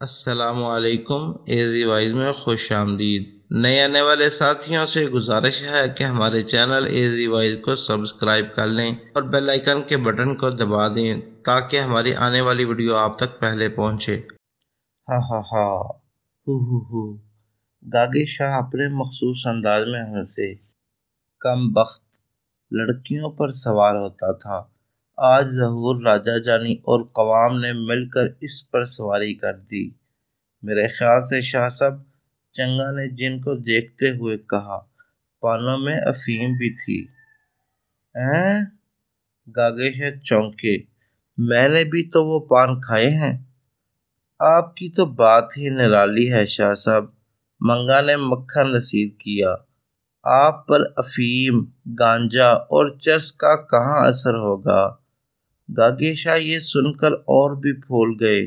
السلام علیکم، easy wise میں خوش آمدید۔ نئے آنے والے ساتھیوں سے گزارش ہے کہ ہمارے چینل ایزی وائز کو سبسکرائب کر لیں اور بیل آئیکن کے بٹن کو دبا دیں تاکہ ہماری آنے والی ویڈیو آپ تک پہلے پہنچے۔ ہا ہا ہا ہو گاگی شاہ اپنے مخصوص انداز میں ہنسے۔ کم بخت لڑکیوں پر سوار ہوتا تھا، آج ظہور راجہ جانی اور قوام نے مل کر اس پر سواری کر دی۔ میرے خیال سے شاہ صاحب، چنگا نے جن کو دیکھتے ہوئے کہا، پانوں میں افیم بھی تھی۔ ہیں؟ گاگے شاہ چونکے۔ میں نے بھی تو وہ پان کھائے ہیں۔ آپ کی تو بات ہی نرالی ہے شاہ صاحب، منگا نے مکھن رسید کیا۔ آپ پر افیم، گانجا اور چرس کا کہاں اثر ہوگا؟ گاگے شاہ یہ سن کر اور بھی پھول گئے۔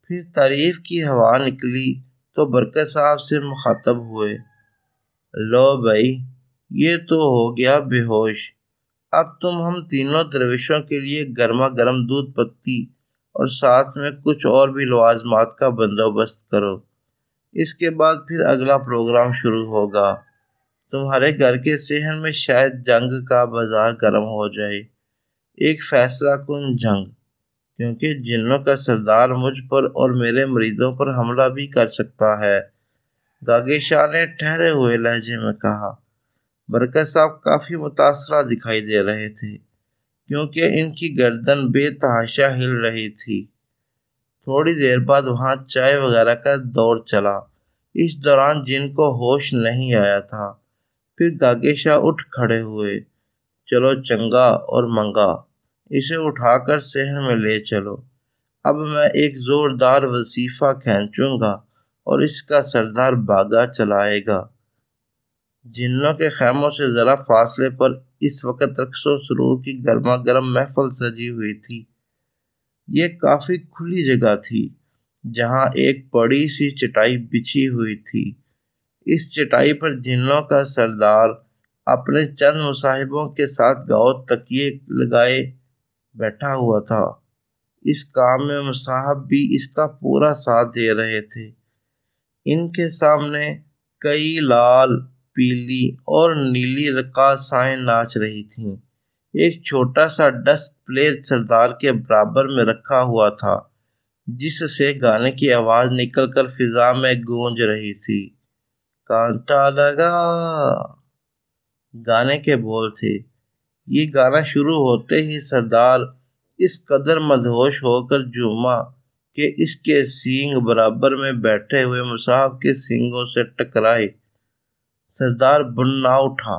پھر تعریف کی ہوا نکلی تو برکت صاحب سے مخاطب ہوئے، لو بھائی، یہ تو ہو گیا بے ہوش۔ اب تم ہم تینوں درویشوں کے لیے گرما گرم دودھ پتی اور ساتھ میں کچھ اور بھی لوازمات کا بندوبست کرو۔ اس کے بعد پھر اگلا پروگرام شروع ہوگا۔ تمہارے گھر کے صحن میں شاید جنگ کا بازار گرم ہو جائے، ایک فیصلہ کن جنگ، کیونکہ جنوں کا سردار مجھ پر اور میرے مریدوں پر حملہ بھی کر سکتا ہے۔ گاگے شاہ نے ٹھہرے ہوئے لہجے میں کہا۔ برکت صاحب کافی متاثرہ دکھائی دے رہے تھے، کیونکہ ان کی گردن بے تحاشا ہل رہی تھی۔ تھوڑی دیر بعد وہاں چائے وغیرہ کا دور چلا، اس دوران جن کو ہوش نہیں آیا تھا۔ پھر گاگے شاہ اٹھ کھڑے ہوئے، چلو چنگا اور منگا، اسے اٹھا کر صحن میں لے چلو۔ اب میں ایک زوردار وظیفہ کھینچوں گا اور اس کا سردار باگا چلائے گا۔ جنوں کے خیموں سے ذرا فاصلے پر اس وقت رقص و سرور کی گرما گرم محفل سجی ہوئی تھی۔ یہ کافی کھلی جگہ تھی، جہاں ایک بڑی سی چٹائی بچھی ہوئی تھی۔ اس چٹائی پر جنوں کا سردار اپنے چند مصاحبوں کے ساتھ گاؤ تکیے لگائے بیٹھا ہوا تھا۔ اس کام میں مصاحب بھی اس کا پورا ساتھ دے رہے تھے۔ ان کے سامنے کئی لال، پیلی اور نیلی رقاصائیں ناچ رہی تھیں۔ ایک چھوٹا سا ڈسک پلیٹ سردار کے برابر میں رکھا ہوا تھا، جس سے گانے کی آواز نکل کر فضا میں گونج رہی تھی۔ کانٹا لگا گانے کے بول تھے۔ یہ گانا شروع ہوتے ہی سردار اس قدر مدہوش ہو کر جھوما کہ اس کے سینگ برابر میں بیٹھے ہوئے مصاحب کے سینگوں سے ٹکرائے۔ سردار بننا اٹھا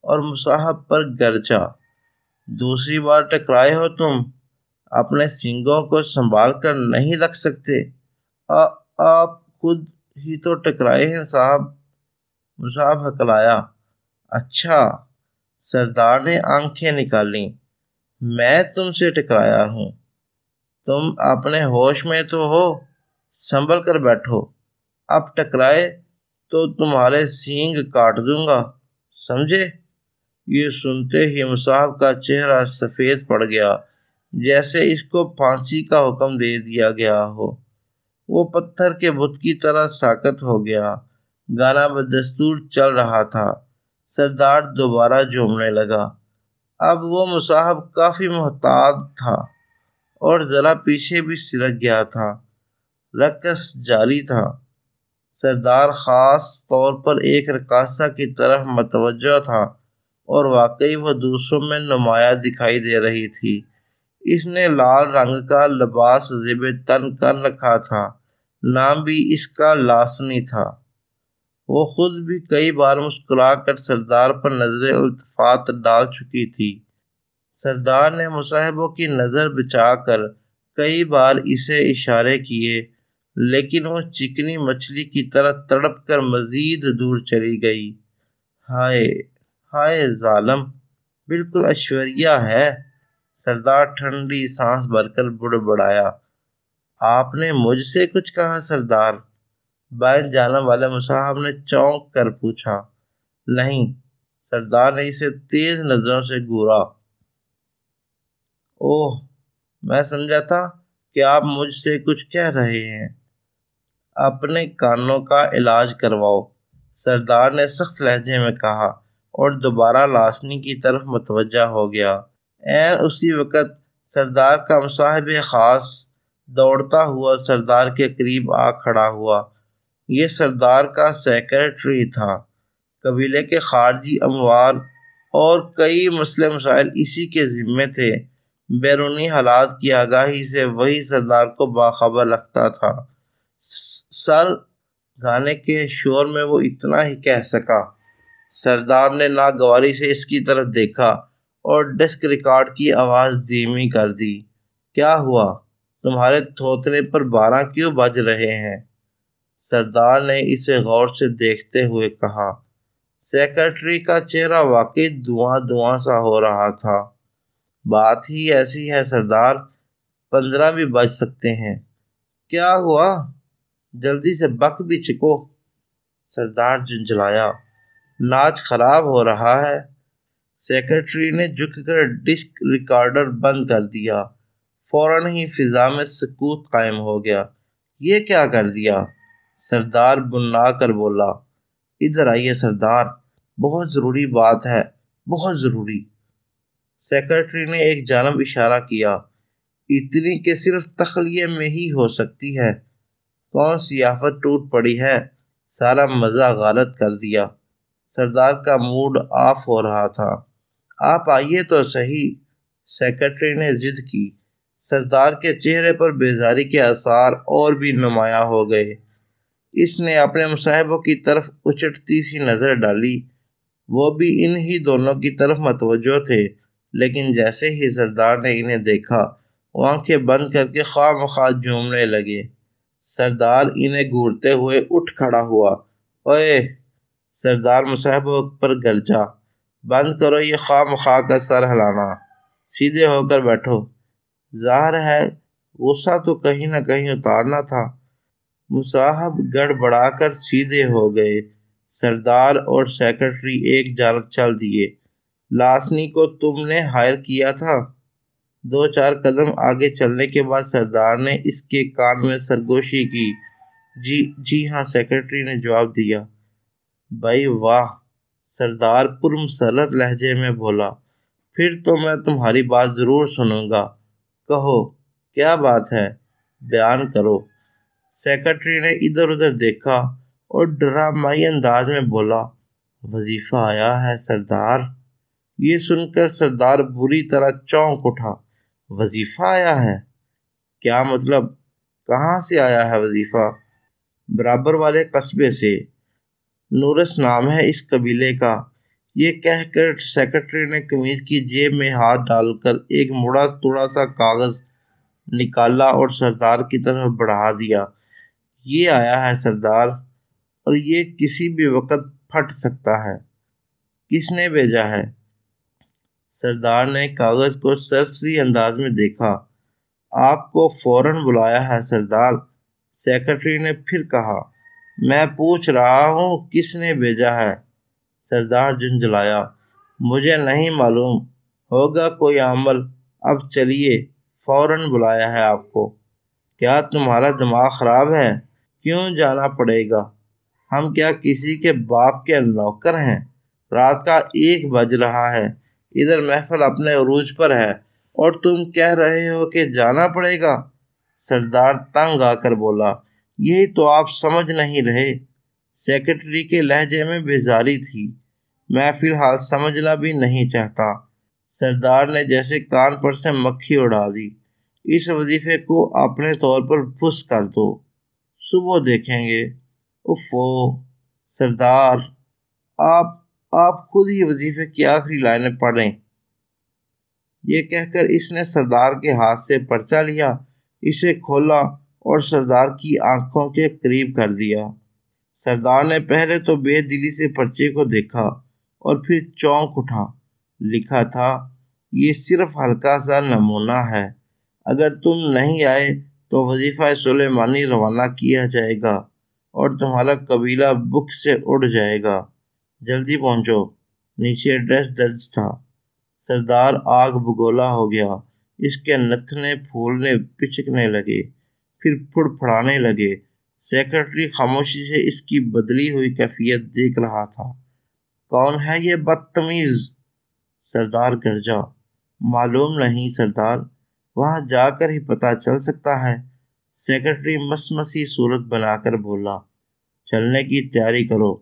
اور مصاحب پر گرجا، دوسری بار ٹکرائے ہو تم؟ اپنے سینگوں کو سنبھال کر نہیں رکھ سکتے؟ آپ خود ہی تو ٹکرائے ہیں صاحب، مصعب ہکلایا۔ اچھا، سردار نے آنکھیں نکالیں، میں تم سے ٹکرایا ہوں؟ تم اپنے ہوش میں تو ہو؟ سنبھل کر بیٹھو، اب ٹکرائے تو تمہارے سینگ کاٹ دوں گا، سمجھے؟ یہ سنتے ہی مصعب کا چہرہ سفید پڑ گیا، جیسے اس کو پھانسی کا حکم دے دیا گیا ہو۔ وہ پتھر کے بت کی طرح ساکت ہو گیا۔ گانا بدستور چل رہا تھا۔ سردار دوبارہ جھومنے لگا۔ اب وہ مصاحب کافی محتاط تھا اور ذرا پیچھے بھی سرک گیا تھا۔ رقص جاری تھا۔ سردار خاص طور پر ایک رقاصہ کی طرف متوجہ تھا اور واقعی وہ دوسروں میں نمایاں دکھائی دے رہی تھی۔ اس نے لال رنگ کا لباس زیب تن کر رکھا تھا، نام بھی اس کا لاسنی تھا۔ وہ خود بھی کئی بار مسکرا کر سردار پر نظر التفات ڈال چکی تھی۔ سردار نے مصاحبوں کی نظر بچا کر کئی بار اسے اشارے کیے، لیکن وہ چکنی مچھلی کی طرح تڑپ کر مزید دور چلی گئی۔ ہائے ہائے ظالم، بالکل ایشوریا ہے، سردار ٹھنڈی سانس بھر کر بڑبڑایا۔ آپ نے مجھ سے کچھ کہا سردار؟ بائیں جانے والے مصاحب نے چونک کر پوچھا۔ نہیں، سردار نے اسے تیز نظروں سے گھورا۔ اوہ، میں سمجھا تھا کہ آپ مجھ سے کچھ کہہ رہے ہیں۔ اپنے کانوں کا علاج کرواؤ، سردار نے سخت لہجے میں کہا اور دوبارہ لاسنی کی طرف متوجہ ہو گیا۔ عین اسی وقت سردار کا مصاحب خاص دوڑتا ہوا سردار کے قریب آ کھڑا ہوا۔ یہ سردار کا سیکرٹری تھا۔ قبیلے کے خارجی اموار اور کئی مسئلے مسائل اسی کے ذمے تھے۔ بیرونی حالات کی آگاہی سے وہی سردار کو باخبر رکھتا تھا۔ سر گانے کے شور میں وہ اتنا ہی کہہ سکا۔ سردار نے ناگواری سے اس کی طرف دیکھا اور ڈیسک ریکارڈ کی آواز دھیمی کر دی۔ کیا ہوا؟ تمہارے تھوتنے پر 12 کیوں بج رہے ہیں؟ سردار نے اسے غور سے دیکھتے ہوئے کہا۔ سیکرٹری کا چہرہ واقعی دھواں دھواں سا ہو رہا تھا۔ بات ہی ایسی ہے سردار، 15 بھی بج سکتے ہیں۔ کیا ہوا؟ جلدی سے بک بھی چکو۔ سردار جھنجھلایا۔ ناچ خراب ہو رہا ہے۔ سیکرٹری نے جھک کر ڈسک ریکارڈر بند کر دیا۔ فوراً ہی فضا میں سکوت قائم ہو گیا۔ یہ کیا کر دیا؟ سردار بننا کر بولا۔ ادھر آئیے سردار، بہت ضروری بات ہے، بہت ضروری۔ سیکرٹری نے ایک جانب اشارہ کیا۔ اتنی کہ صرف تخلیے میں ہی ہو سکتی ہے۔ کون سی آفت ٹوٹ پڑی ہے؟ سارا مزہ غارت کر دیا۔ سردار کا موڈ آف ہو رہا تھا۔ آپ آئیے تو صحیح، سیکرٹری نے ضد کی۔ سردار کے چہرے پر بیزاری کے آثار اور بھی نمایاں ہو گئے۔ اس نے اپنے مصاحبوں کی طرف اچٹتی سی نظر ڈالی۔ وہ بھی انہی دونوں کی طرف متوجہ تھے، لیکن جیسے ہی سردار نے انہیں دیکھا، وہ آنکھیں بند کر کے خواہ مخواہ جھومنے لگے۔ سردار انہیں گھورتے ہوئے اٹھ کھڑا ہوا۔ اوئے! سردار مصاحبوں پر گرجا۔ بند کرو یہ خواہ مخواہ کا سر ہلانا، سیدھے ہو کر بیٹھو۔ ظاہر ہے غصہ تو کہیں نہ کہیں اتارنا تھا۔ مصاحب گڑبڑا کر سیدھے ہو گئے۔ سردار اور سیکرٹری ایک جانب چل دیے۔ لاسنی کو تم نے ہائر کیا تھا؟ 2-4 قدم آگے چلنے کے بعد سردار نے اس کے کان میں سرگوشی کی۔ جی ہاں، سیکرٹری نے جواب دیا۔ بھائی واہ، سردار پرمسرت لہجے میں بولا۔ پھر تو میں تمہاری بات ضرور سنوں گا۔ کہو کیا بات ہے، بیان کرو۔ سیکرٹری نے ادھر ادھر دیکھا اور ڈرامائی انداز میں بولا۔ وظیفہ آیا ہے سردار۔ یہ سن کر سردار بری طرح چونک اٹھا۔ وظیفہ آیا ہے؟ کیا مطلب؟ کہاں سے آیا ہے وظیفہ؟ برابر والے قصبے سے، نورس نام ہے اس قبیلے کا۔ یہ کہہ کر سیکرٹری نے قمیض کی جیب میں ہاتھ ڈال کر ایک مڑا توڑا سا کاغذ نکالا اور سردار کی طرف بڑھا دیا۔ یہ آیا ہے سردار، اور یہ کسی بھی وقت پھٹ سکتا ہے۔ کس نے بھیجا ہے؟ سردار نے کاغذ کو سرسری انداز میں دیکھا۔ آپ کو فوراً بلایا ہے سردار، سیکرٹری نے پھر کہا۔ میں پوچھ رہا ہوں کس نے بھیجا ہے؟ سردار جھنجھلایا۔ مجھے نہیں معلوم، ہوگا کوئی عامل۔ اب چلیے، فوراً بلایا ہے آپ کو۔ کیا تمہارا دماغ خراب ہے؟ کیوں جانا پڑے گا؟ ہم کیا کسی کے باپ کے نوکر ہیں؟ رات کا 1 بج رہا ہے، ادھر محفل اپنے عروج پر ہے، اور تم کہہ رہے ہو کہ جانا پڑے گا؟ سردار تنگ آ کر بولا۔ یہی تو آپ سمجھ نہیں رہے۔ سیکرٹری کے لہجے میں بیزاری تھی۔ میں فی الحال سمجھنا بھی نہیں چاہتا۔ سردار نے جیسے کان پر سے مکھی اڑا دی۔ اس وظیفے کو اپنے طور پر پھس کر دو، صبح دیکھیں گے۔ اوفو سردار، آپ خود ہی وظیفے کی آخری لائنیں پڑھیں۔ یہ کہہ کر اس نے سردار کے ہاتھ سے پرچہ لیا، اسے کھولا اور سردار کی آنکھوں کے قریب کر دیا۔ سردار نے پہلے تو بے دلی سے پرچے کو دیکھا اور پھر چونک اٹھا۔ لکھا تھا، یہ صرف ہلکا سا نمونہ ہے۔ اگر تم نہیں آئے تو وظیفہ سلیمانی روانہ کیا جائے گا اور تمہارا قبیلہ بک سے اڑ جائے گا۔ جلدی پہنچو۔ نیچے ایڈریس درج تھا۔ سردار آگ بگولا ہو گیا۔ اس کے نتنے پھولنے پچکنے لگے، پھر پھڑ پھڑانے لگے۔ سیکرٹری خاموشی سے اس کی بدلی ہوئی کیفیت دیکھ رہا تھا۔ کون ہے یہ بدتمیز؟ سردار گرجا۔ معلوم نہیں سردار، وہاں جا کر ہی پتہ چل سکتا ہے۔ سیکرٹری مسمسی صورت بنا کر بولا۔ چلنے کی تیاری کرو،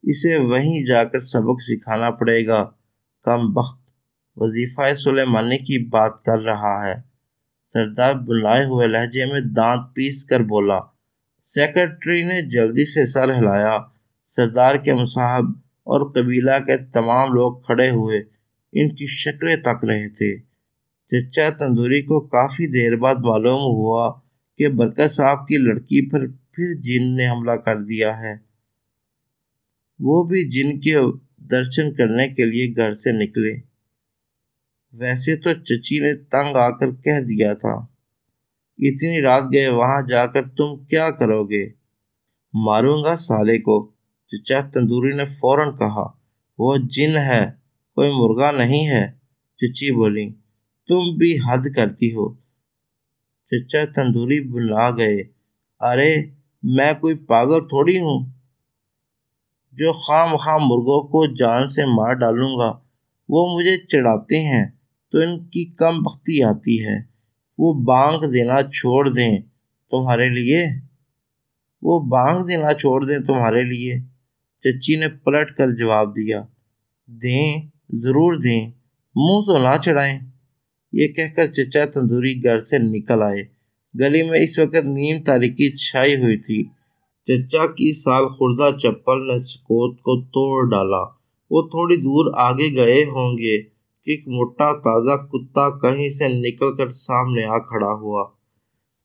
اسے وہیں جا کر سبق سکھانا پڑے گا۔ کم بخت، وظیفہ سلیمانی کی بات کر رہا ہے۔ سردار بلائے ہوئے لہجے میں دانت پیس کر بولا۔ سیکرٹری نے جلدی سے سر ہلایا۔ سردار کے مصاحب اور قبیلہ کے تمام لوگ کھڑے ہوئے ان کی شکلیں تک رہے تھے۔ چچا تندوری کو کافی دیر بعد معلوم ہوا کہ برکت صاحب کی لڑکی پر پھر جن نے حملہ کر دیا ہے۔ وہ بھی جن کے درشن کرنے کے لیے گھر سے نکلے۔ ویسے تو چچی نے تنگ آ کر کہہ دیا تھا، اتنی رات گئے وہاں جا کر تم کیا کرو گے؟ ماروں گا سالے کو، چچا تندوری نے فوراً کہا۔ وہ جن ہے، کوئی مرغا نہیں ہے، چچی بولی۔ تم بھی حد کرتی ہو۔ چچا تندوری بلا گئے۔ ارے میں کوئی پاگل تھوڑی ہوں جو خواہ مخواہ مرغوں کو جان سے مار ڈالوں گا۔ وہ مجھے چڑھاتے ہیں تو ان کی کم بختی آتی ہے۔ وہ بانگ دینا چھوڑ دیں تمہارے لیے، وہ بانگ دینا چھوڑ دیں تمہارے لیے، چچی نے پلٹ کر جواب دیا۔ دیں، ضرور دیں، منہ تو نہ چڑھائیں۔ یہ کہہ کر چچا تندوری گھر سے نکل آئے۔ گلی میں اس وقت نیم تاریکی چھائی ہوئی تھی۔ چچا کی سال خوردہ چپل نے سکوت کو توڑ ڈالا۔ وہ تھوڑی دور آگے گئے ہوں گے کہ ایک موٹا تازہ کتا کہیں سے نکل کر سامنے آ کھڑا ہوا۔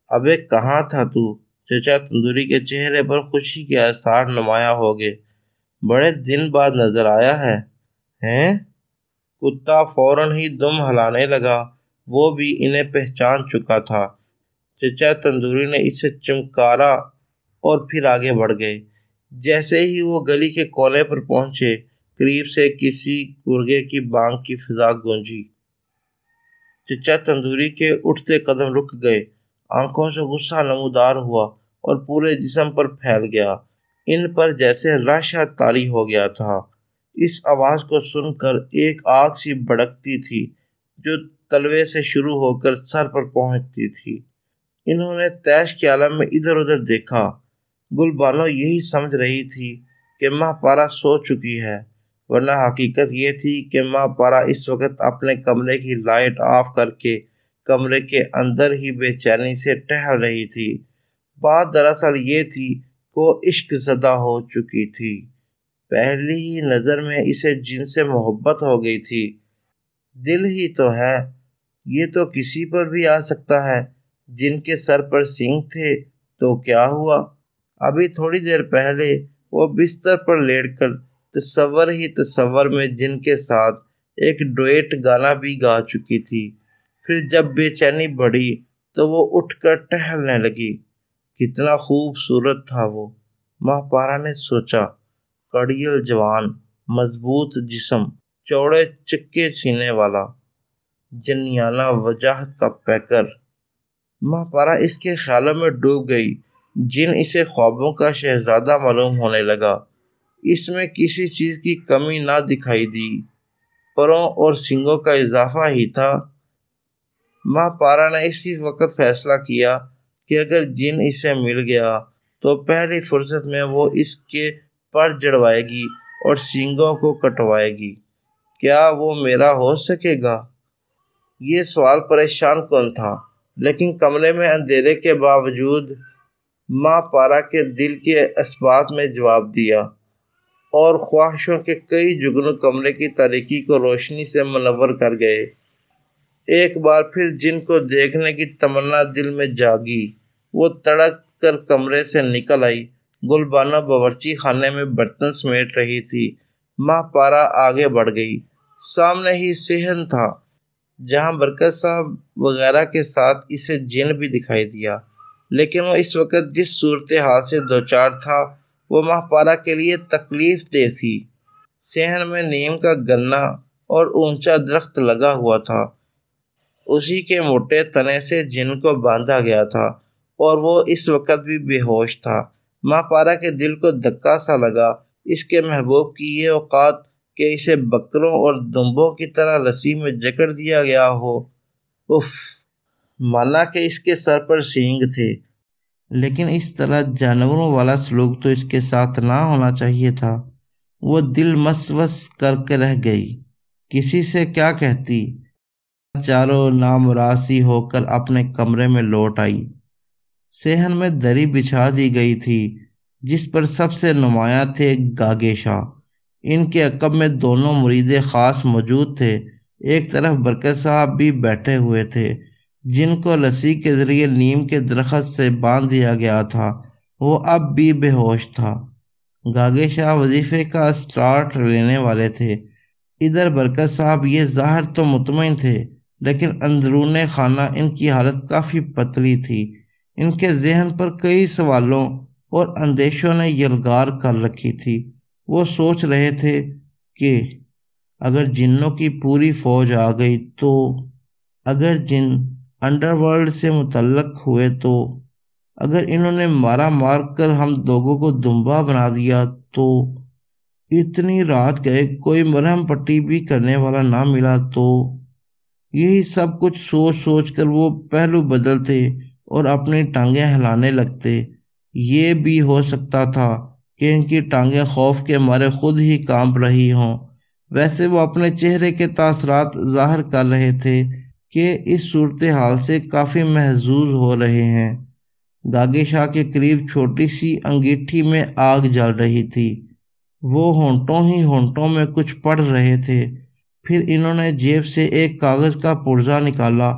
ابے کہاں تھا تو؟ چچا تندوری کے چہرے پر خوشی کے آثار نمایاں ہو گئے۔ بڑے دن بعد نظر آیا ہے۔ ہیں؟ کتا فوراً ہی دم ہلانے لگا۔ وہ بھی انہیں پہچان چکا تھا۔ چچا تندوری نے اسے چمکارا اور پھر آگے بڑھ گئے۔ جیسے ہی وہ گلی کے کونے پر پہنچے، قریب سے کسی مرغے کی بانگ کی فضا گونجی۔ چچا تندوری کے اٹھتے قدم رک گئے، آنکھوں سے غصہ نمودار ہوا اور پورے جسم پر پھیل گیا۔ ان پر جیسے رشا طاری ہو گیا تھا۔ اس آواز کو سن کر ایک آگ سی بھڑکتی تھی جو تلوے سے شروع ہو کر سر پر پہنچتی تھی۔ انہوں نے تیش کے عالم میں ادھر ادھر دیکھا۔ گل بانو یہی سمجھ رہی تھی کہ ماہ پارا سو چکی ہے، ورنہ حقیقت یہ تھی کہ ماہ پارا اس وقت اپنے کمرے کی لائٹ آف کر کے کمرے کے اندر ہی بے چینی سے ٹہل رہی تھی۔ بات دراصل یہ تھی کہ وہ عشق زدہ ہو چکی تھی۔ پہلی ہی نظر میں اسے جن سے محبت ہو گئی تھی۔ دل ہی تو ہے، یہ تو کسی پر بھی آ سکتا ہے۔ جن کے سر پر سینگ تھے تو کیا ہوا؟ ابھی تھوڑی دیر پہلے وہ بستر پر لیٹ کر تصور ہی تصور میں جن کے ساتھ ایک ڈویٹ گانا بھی گا چکی تھی۔ پھر جب بے چینی بڑھی تو وہ اٹھ کر ٹہلنے لگی۔ کتنا خوبصورت تھا وہ، ماہ پارا نے سوچا۔ کڑیل جوان، مضبوط جسم، چوڑے چکے سینے والا، جنیانہ وجاہت کا پیکر۔ ماہ پارا اس کے خیالوں میں ڈوب گئی۔ جن اسے خوابوں کا شہزادہ معلوم ہونے لگا۔ اس میں کسی چیز کی کمی نہ دکھائی دی، پروں اور سینگوں کا اضافہ ہی تھا۔ ماہ پارا نے اسی وقت فیصلہ کیا کہ اگر جن اسے مل گیا تو پہلی فرصت میں وہ اس کے پر جڑوائے گی اور سینگوں کو کٹوائے گی۔ کیا وہ میرا ہو سکے گا؟ یہ سوال پریشان کن تھا، لیکن کمرے میں اندھیرے کے باوجود ماہ پارا کے دل کے اسبات میں جواب دیا، اور خواہشوں کے کئی جگنو کمرے کی تاریکی کو روشنی سے منور کر گئے۔ ایک بار پھر جن کو دیکھنے کی تمنا دل میں جاگی۔ وہ تڑک کر کمرے سے نکل آئی۔ گل بانو باورچی خانے میں برتن سمیٹ رہی تھی۔ ماہ پارا آگے بڑھ گئی۔ سامنے ہی صحن تھا جہاں برکت صاحب وغیرہ کے ساتھ اسے جن بھی دکھائی دیا، لیکن وہ اس وقت جس صورتحال سے دوچار تھا وہ ماہ پارا کے لیے تکلیف دہ تھی۔ صحن میں نیم کا گنا اور اونچا درخت لگا ہوا تھا، اسی کے موٹے تنے سے جن کو باندھا گیا تھا، اور وہ اس وقت بھی بے ہوش تھا۔ ماں پارا کے دل کو دھکا سا لگا۔ اس کے محبوب کی یہ اوقات کہ اسے بکروں اور دمبوں کی طرح رسی میں جکڑ دیا گیا ہو۔ اف! مانا کہ اس کے سر پر سینگ تھے، لیکن اس طرح جانوروں والا سلوک تو اس کے ساتھ نہ ہونا چاہیے تھا۔ وہ دل مسوس کر کے رہ گئی، کسی سے کیا کہتی۔ چاروں نامراسی ہو کر اپنے کمرے میں لوٹ آئی۔ صحن میں دری بچھا دی گئی تھی جس پر سب سے نمایاں تھے گاگے شاہ۔ ان کے عقب میں دونوں مرید خاص موجود تھے۔ ایک طرف برکت صاحب بھی بیٹھے ہوئے تھے جن کو رسی کے ذریعے نیم کے درخت سے باندھ دیا گیا تھا۔ وہ اب بھی بے ہوش تھا۔ گاگے شاہ وظیفے کا اسٹارٹ لینے والے تھے۔ ادھر برکت صاحب یہ ظاہر تو مطمئن تھے، لیکن اندرون خانہ ان کی حالت کافی پتلی تھی۔ ان کے ذہن پر کئی سوالوں اور اندیشوں نے یلغار کر رکھی تھی۔ وہ سوچ رہے تھے کہ اگر جنوں کی پوری فوج آ گئی تو، اگر جن انڈر ورلڈ سے متعلق ہوئے تو، اگر انہوں نے مارا مار کر ہم لوگوں کو دمبا بنا دیا تو، اتنی رات گئے کوئی مرہم پٹی بھی کرنے والا نہ ملا تو۔ یہی سب کچھ سوچ سوچ کر وہ پہلو بدلتے اور اپنی ٹانگیں ہلانے لگتے۔ یہ بھی ہو سکتا تھا کہ ان کی ٹانگیں خوف کے مارے خود ہی کانپ رہی ہوں۔ ویسے وہ اپنے چہرے کے تاثرات ظاہر کر رہے تھے کہ اس صورتحال سے کافی محظوظ ہو رہے ہیں۔ گاگے شاہ کے قریب چھوٹی سی انگیٹھی میں آگ جل رہی تھی۔ وہ ہونٹوں ہی ہونٹوں میں کچھ پڑھ رہے تھے۔ پھر انہوں نے جیب سے ایک کاغذ کا پرزہ نکالا،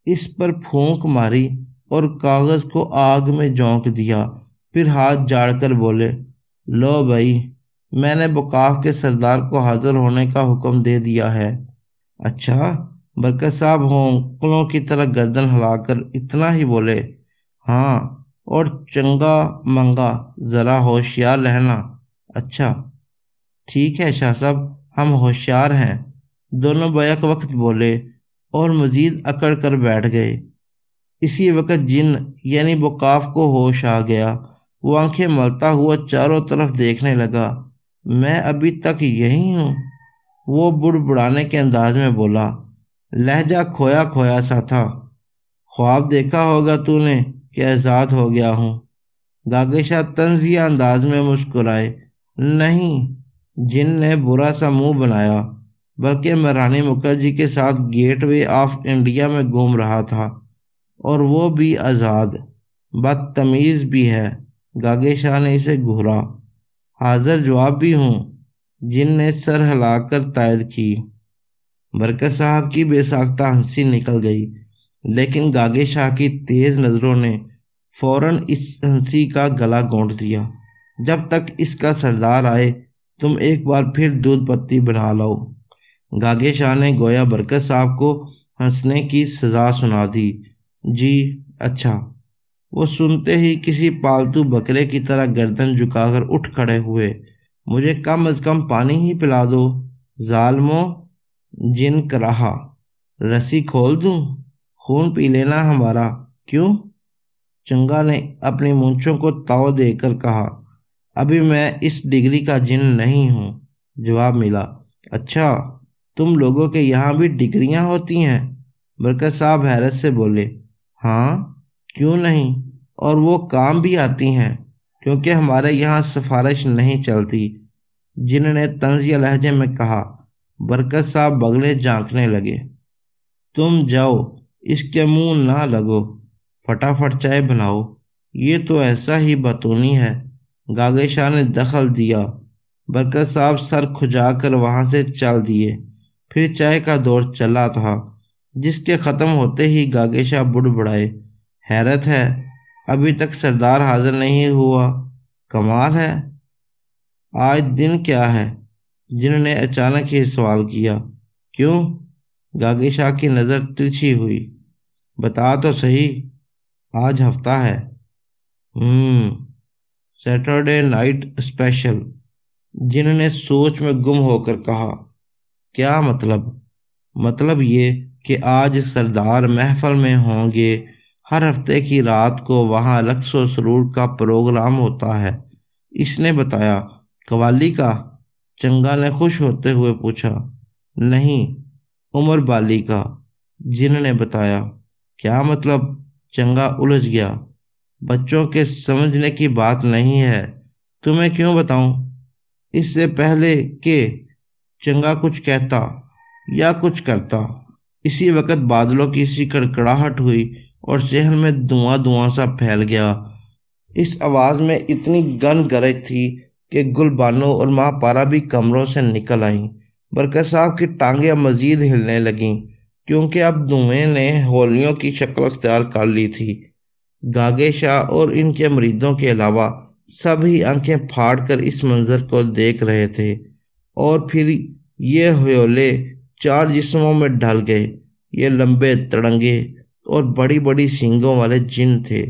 اس پر پھونک ماری اور کاغذ کو آگ میں جھونک دیا۔ پھر ہاتھ جاڑ کر بولے، لو بھائی، میں نے بکاف کے سردار کو حاضر ہونے کا حکم دے دیا ہے۔ اچھا؟ برکت صاحب ہونکلوں کی طرح گردن ہلا کر اتنا ہی بولے۔ ہاں، اور چنگا منگا ذرا ہوشیار رہنا۔ اچھا ٹھیک ہے شاہ صاحب، ہم ہوشیار ہیں، دونوں بیک وقت بولے اور مزید اکڑ کر بیٹھ گئے۔ اسی وقت جن یعنی بکاف کو ہوش آ گیا۔ وہ آنکھیں ملتا ہوا چاروں طرف دیکھنے لگا۔ میں ابھی تک یہی ہوں؟ وہ بڑبڑانے کے انداز میں بولا، لہجہ کھویا کھویا سا تھا۔ خواب دیکھا ہوگا تو نے کہ آزاد ہو گیا ہوں۔ گاگے شاہ طنزیہ انداز میں مسکرائے۔ نہیں، جن نے برا سا منہ بنایا، بلکہ میں رانی مکھرجی کے ساتھ گیٹ وے آف انڈیا میں گھوم رہا تھا، اور وہ بھی آزاد۔ بدتمیز بھی ہے۔ گاگے شاہ نے اسے گھورا۔ حاضر جواب بھی ہوں، جن نے سر ہلا کر تائید کی۔ برکت صاحب کی بے ساختہ ہنسی نکل گئی، لیکن گاگے شاہ کی تیز نظروں نے فوراً اس ہنسی کا گلا گھونٹ دیا۔ جب تک اس کا سردار آئے تم ایک بار پھر دودھ پتی بنا لاؤ۔ گاگے شاہ نے گویا برکت صاحب کو ہنسنے کی سزا سنا دی۔ جی اچھا۔ وہ سنتے ہی کسی پالتو بکرے کی طرح گردن جھکا کر اٹھ کھڑے ہوئے۔ مجھے کم از کم پانی ہی پلا دو ظالموں۔ جن کراہا، رسی کھول دوں؟ خون پی لینا ہمارا، کیوں؟ چنگا نے اپنی مونچھوں کو تاؤ دے کر کہا، ابھی میں اس ڈگری کا جن نہیں ہوں۔ جواب ملا، اچھا، تم لوگوں کے یہاں بھی ڈگریاں ہوتی ہیں؟ برکت صاحب حیرت سے بولے، ہاں کیوں نہیں، اور وہ کام بھی آتی ہیں، کیونکہ ہمارے یہاں سفارش نہیں چلتی۔ جن نے طنزیہ لہجے میں کہا۔ برکت صاحب بغلے جھانکنے لگے۔ تم جاؤ، اس کے منہ نہ لگو، فٹافٹ چائے بناؤ، یہ تو ایسا ہی بتونی ہے۔ گاگے شاہ نے دخل دیا۔ برکت صاحب سر کھجا کر وہاں سے چل دیے۔ پھر چائے کا دور چلا تھا، جس کے ختم ہوتے ہی گاگے شاہ بڑبڑائے، حیرت ہے، ابھی تک سردار حاضر نہیں ہوا، کمال ہے۔ آج دن کیا ہے؟ جن نے اچانک ہی سوال کیا۔ کیوں؟ گاگے شاہ کی نظر ترچھی ہوئی۔ بتا تو صحیح، آج ہفتہ ہے۔ Saturday night special. جن نے سوچ میں گم ہو کر کہا، کیا مطلب؟ مطلب یہ کہ آج سردار محفل میں ہوں گے، ہر ہفتے کی رات کو وہاں رقص و سرور کا پروگرام ہوتا ہے۔ اس نے بتایا۔ قوالی کا؟ چنگا نے خوش ہوتے ہوئے پوچھا۔ نہیں، عمر بالی کا، جن نے بتایا۔ کیا مطلب؟ چنگا الجھ گیا۔ بچوں کے سمجھنے کی بات نہیں ہے، تمہیں کیوں بتاؤں؟ اس سے پہلے کہ چنگا کچھ کہتا یا کچھ کرتا، اسی وقت بادلوں کی سی کڑکڑاہٹ ہوئی اور صحن میں دھواں دھواں سا پھیل گیا۔ اس آواز میں اتنی گن گرج تھی کہ گل بانو اور ماں پارا بھی کمروں سے نکل آئیں۔ برکت صاحب کی ٹانگیں مزید ہلنے لگیں، کیونکہ اب دھویں نے ہولیوں کی شکل اختیار کر لی تھی۔ گاگے شاہ اور ان کے مریدوں کے علاوہ سبھی آنکھیں پھاڑ کر اس منظر کو دیکھ رہے تھے، اور پھر یہ ہیولے 4 جسموں میں ڈھل گئے۔ یہ لمبے تڑنگے اور بڑی بڑی سینگوں والے جن تھے۔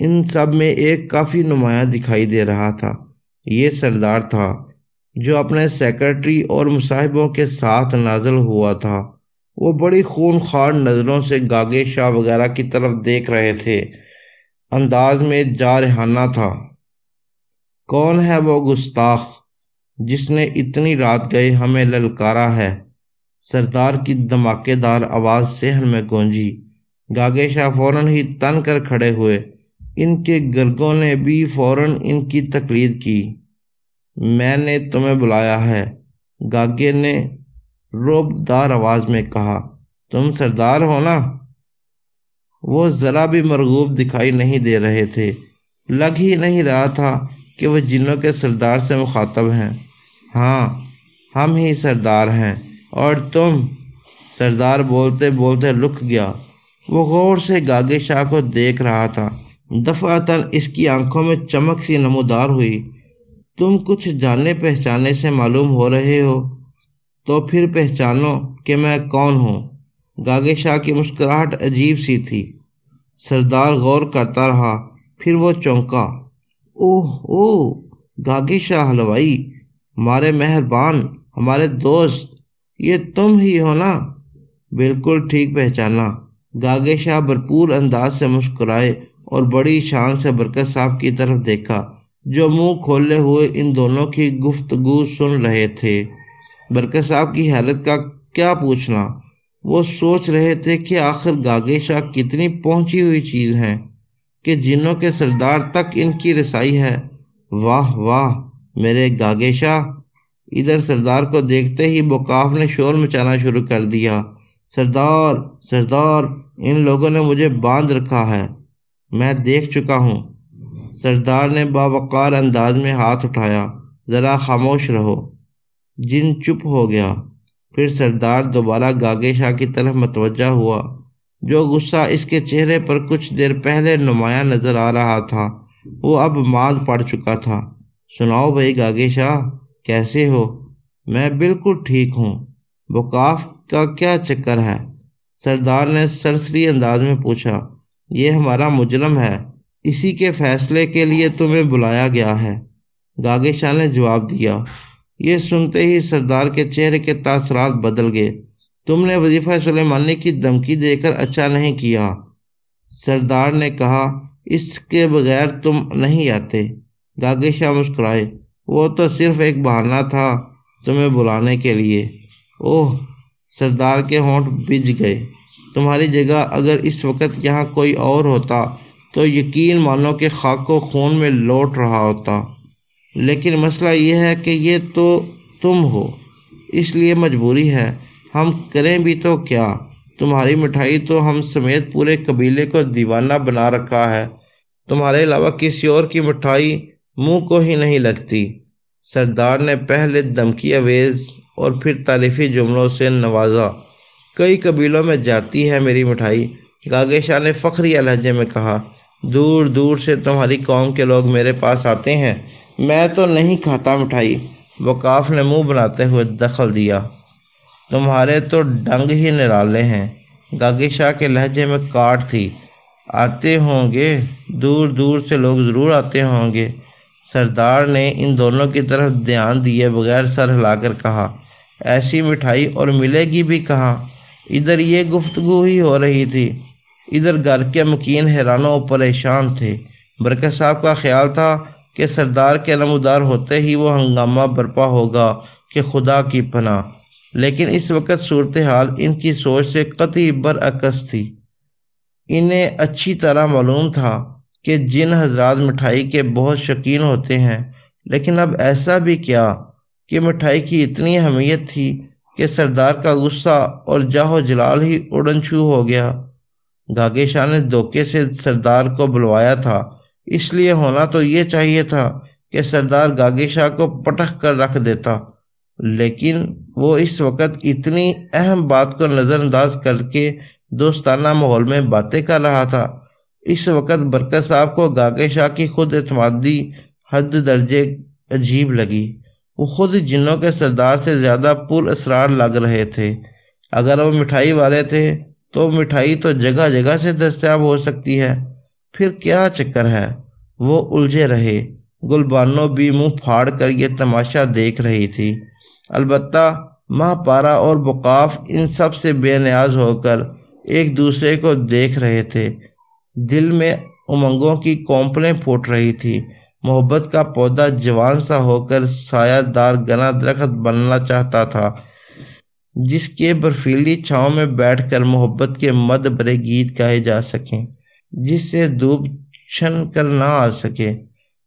ان سب میں ایک کافی نمایاں دکھائی دے رہا تھا۔ یہ سردار تھا، جو اپنے سیکرٹری اور مصاحبوں کے ساتھ نازل ہوا تھا۔ وہ بڑی خونخوار نظروں سے گاگے شاہ وغیرہ کی طرف دیکھ رہے تھے، انداز میں جارحانہ تھا۔ کون ہے وہ گستاخ جس نے اتنی رات گئے ہمیں للکارا ہے؟ سردار کی دھماکے دار آواز صحن میں گونجی۔ گاگے شاہ فوراً ہی تن کر کھڑے ہوئے۔ ان کے گرگوں نے بھی فوراً ان کی تقلید کی۔ میں نے تمہیں بلایا ہے، گاگے نے رعب دار آواز میں کہا۔ تم سردار ہو نا؟ وہ ذرا بھی مرغوب دکھائی نہیں دے رہے تھے۔ لگ ہی نہیں رہا تھا کہ وہ جنوں کے سردار سے مخاطب ہیں۔ ہاں، ہم ہی سردار ہیں۔ اور تم؟ سردار بولتے بولتے رک گیا۔ وہ غور سے گاگے شاہ کو دیکھ رہا تھا۔ دفعتاً اس کی آنکھوں میں چمک سی نمودار ہوئی۔ تم کچھ جانے پہچانے سے معلوم ہو رہے ہو، تو پھر پہچانو کہ میں کون ہوں۔ گاگے شاہ کی مسکراہٹ عجیب سی تھی۔ سردار غور کرتا رہا، پھر وہ چونکا۔ اوہ اوہ، گاگے شاہ حلوائی، ہمارے مہربان، ہمارے دوست، یہ تم ہی ہو نا؟ بالکل ٹھیک پہچانا۔ گاگے شاہ بھرپور انداز سے مسکرائے اور بڑی شان سے برکت صاحب کی طرف دیکھا، جو منہ کھولے ہوئے ان دونوں کی گفتگو سن رہے تھے۔ برکت صاحب کی حیرت کا کیا پوچھنا، وہ سوچ رہے تھے کہ آخر گاگے شاہ کتنی پہنچی ہوئی چیز ہیں کہ جنوں کے سردار تک ان کی رسائی ہے۔ واہ واہ میرے گاگے شاہ! ادھر سردار کو دیکھتے ہی بوقاف نے شور مچانا شروع کر دیا۔ سردار، سردار، ان لوگوں نے مجھے باندھ رکھا ہے، میں دیکھ چکا ہوں۔ سردار نے باوقار انداز میں ہاتھ اٹھایا۔ ذرا خاموش رہو۔ جن چپ ہو گیا۔ پھر سردار دوبارہ گاگے شاہ کی طرف متوجہ ہوا، جو غصہ اس کے چہرے پر کچھ دیر پہلے نمایاں نظر آ رہا تھا وہ اب ماند پڑ چکا تھا۔ سناؤ بھائی گاگے شاہ، کیسے ہو؟ میں بالکل ٹھیک ہوں۔ وقاف کا کیا چکر ہے؟ سردار نے سرسری انداز میں پوچھا۔ یہ ہمارا مجرم ہے، اسی کے فیصلے کے لیے تمہیں بلایا گیا ہے، گاگے شاہ نے جواب دیا۔ یہ سنتے ہی سردار کے چہرے کے تاثرات بدل گئے۔ تم نے وظیفہ سلیمانی کی دھمکی دے کر اچھا نہیں کیا، سردار نے کہا۔ اس کے بغیر تم نہیں آتے۔ گاگے شاہ مسکرائے۔ وہ تو صرف ایک بہانہ تھا تمہیں بلانے کے لیے۔ اوہ، سردار کے ہونٹ بھج گئے۔ تمہاری جگہ اگر اس وقت یہاں کوئی اور ہوتا تو یقین مانو کہ خاک و خون میں لوٹ رہا ہوتا، لیکن مسئلہ یہ ہے کہ یہ تو تم ہو، اس لیے مجبوری ہے۔ ہم کریں بھی تو کیا؟ تمہاری مٹھائی تو ہم سمیت پورے قبیلے کو دیوانہ بنا رکھا ہے۔ تمہارے علاوہ کسی اور کی مٹھائی منہ کو ہی نہیں لگتی۔ سردار نے پہلے دھمکی آویز اور پھر تعریفی جملوں سے نوازا۔ کئی قبیلوں میں جاتی ہے میری مٹھائی، گاگے شاہ نے فخریہ لہجے میں کہا۔ دور دور سے تمہاری قوم کے لوگ میرے پاس آتے ہیں، میں تو نہیں کھاتا مٹھائی، وقاف نے منہ بناتے ہوئے دخل دیا۔ تمہارے تو ڈنگ ہی نرالے ہیں، گاگے شاہ کے لہجے میں کاٹ تھی۔ آتے ہوں گے، دور دور سے لوگ ضرور آتے ہوں گے، سردار نے ان دونوں کی طرف دھیان دیے بغیر سر ہلا کر کہا۔ ایسی مٹھائی اور ملے گی بھی کہاں؟ ادھر یہ گفتگو ہی ہو رہی تھی۔ ادھر گھر کے مکین حیران و پریشان تھے۔ برکت صاحب کا خیال تھا کہ سردار کے نمودار ہوتے ہی وہ ہنگامہ برپا ہوگا کہ خدا کی پناہ، لیکن اس وقت صورتحال ان کی سوچ سے قطعی برعکس تھی۔ انہیں اچھی طرح معلوم تھا کہ جن حضرات مٹھائی کے بہت شوقین ہوتے ہیں، لیکن اب ایسا بھی کیا کہ مٹھائی کی اتنی اہمیت تھی کہ سردار کا غصہ اور جاہ و جلال ہی اڑن چھو ہو گیا۔ گاگے شاہ نے دھوکے سے سردار کو بلوایا تھا، اس لیے ہونا تو یہ چاہیے تھا کہ سردار گاگے شاہ کو پٹخ کر رکھ دیتا، لیکن وہ اس وقت اتنی اہم بات کو نظر انداز کر کے دوستانہ ماحول میں باتیں کر رہا تھا۔ اس وقت برکت صاحب کو گاگے شاہ کی خود اعتمادی حد درجے عجیب لگی۔ وہ خود جنوں کے سردار سے زیادہ پر اسرار لگ رہے تھے۔ اگر وہ مٹھائی والے تھے تو مٹھائی تو جگہ جگہ سے دستیاب ہو سکتی ہے، پھر کیا چکر ہے؟ وہ الجھے رہے۔ گلبانو بھی منہ پھاڑ کر یہ تماشا دیکھ رہی تھی۔ البتہ ماہ پارا اور وقاف ان سب سے بے نیاز ہو کر ایک دوسرے کو دیکھ رہے تھے۔ دل میں امنگوں کی کونپلیں پھوٹ رہی تھی۔ محبت کا پودا جوان سا ہو کر سایہ دار گنا درخت بننا چاہتا تھا، جس کے برفیلی چھاؤں میں بیٹھ کر محبت کے مد بھرے گیت گائے جا سکیں، جس سے دھوپ چھن کر نہ آ سکے،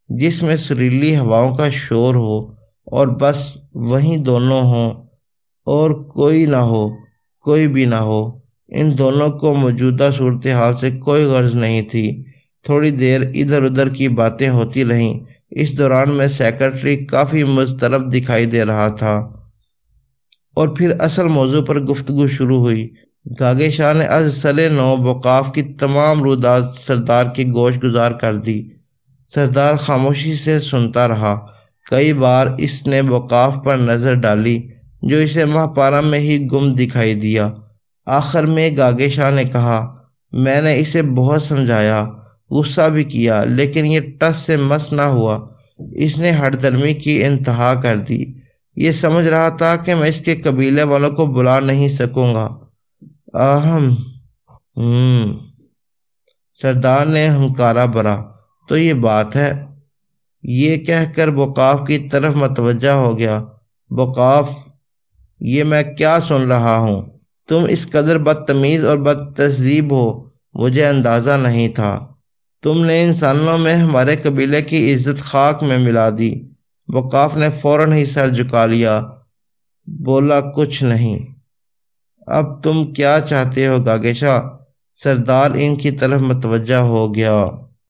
جس میں سریلی ہواؤں کا شور ہو اور بس وہیں دونوں ہوں اور کوئی نہ ہو، کوئی بھی نہ ہو۔ ان دونوں کو موجودہ صورتحال سے کوئی غرض نہیں تھی۔ تھوڑی دیر ادھر ادھر کی باتیں ہوتی رہیں۔ اس دوران میں سیکرٹری کافی مضطرب دکھائی دے رہا تھا، اور پھر اصل موضوع پر گفتگو شروع ہوئی۔ گاگے شاہ نے از سلے نو وقاف کی تمام رودات سردار کی گوش گزار کر دی۔ سردار خاموشی سے سنتا رہا۔ کئی بار اس نے وقاف پر نظر ڈالی، جو اسے ماہ پارا میں ہی گم دکھائی دیا۔ آخر میں گاگے شاہ نے کہا، میں نے اسے بہت سمجھایا، غصہ بھی کیا، لیکن یہ ٹس سے مس نہ ہوا۔ اس نے ہٹ درمی کی انتہا کر دی۔ یہ سمجھ رہا تھا کہ میں اس کے قبیلے والوں کو بلا نہیں سکوں گا۔ آہم سردار نے ہنکارا بھرا، تو یہ بات ہے؟ یہ کہہ کر وقاف کی طرف متوجہ ہو گیا۔ وقاف، یہ میں کیا سن رہا ہوں؟ تم اس قدر بدتمیز اور بد تہذیب ہو، مجھے اندازہ نہیں تھا۔ تم نے انسانوں میں ہمارے قبیلے کی عزت خاک میں ملا دی۔ وقاف نے فوراً ہی سر جھکا لیا، بولا کچھ نہیں۔ اب تم کیا چاہتے ہو گاگے شاہ؟ سردار ان کی طرف متوجہ ہو گیا۔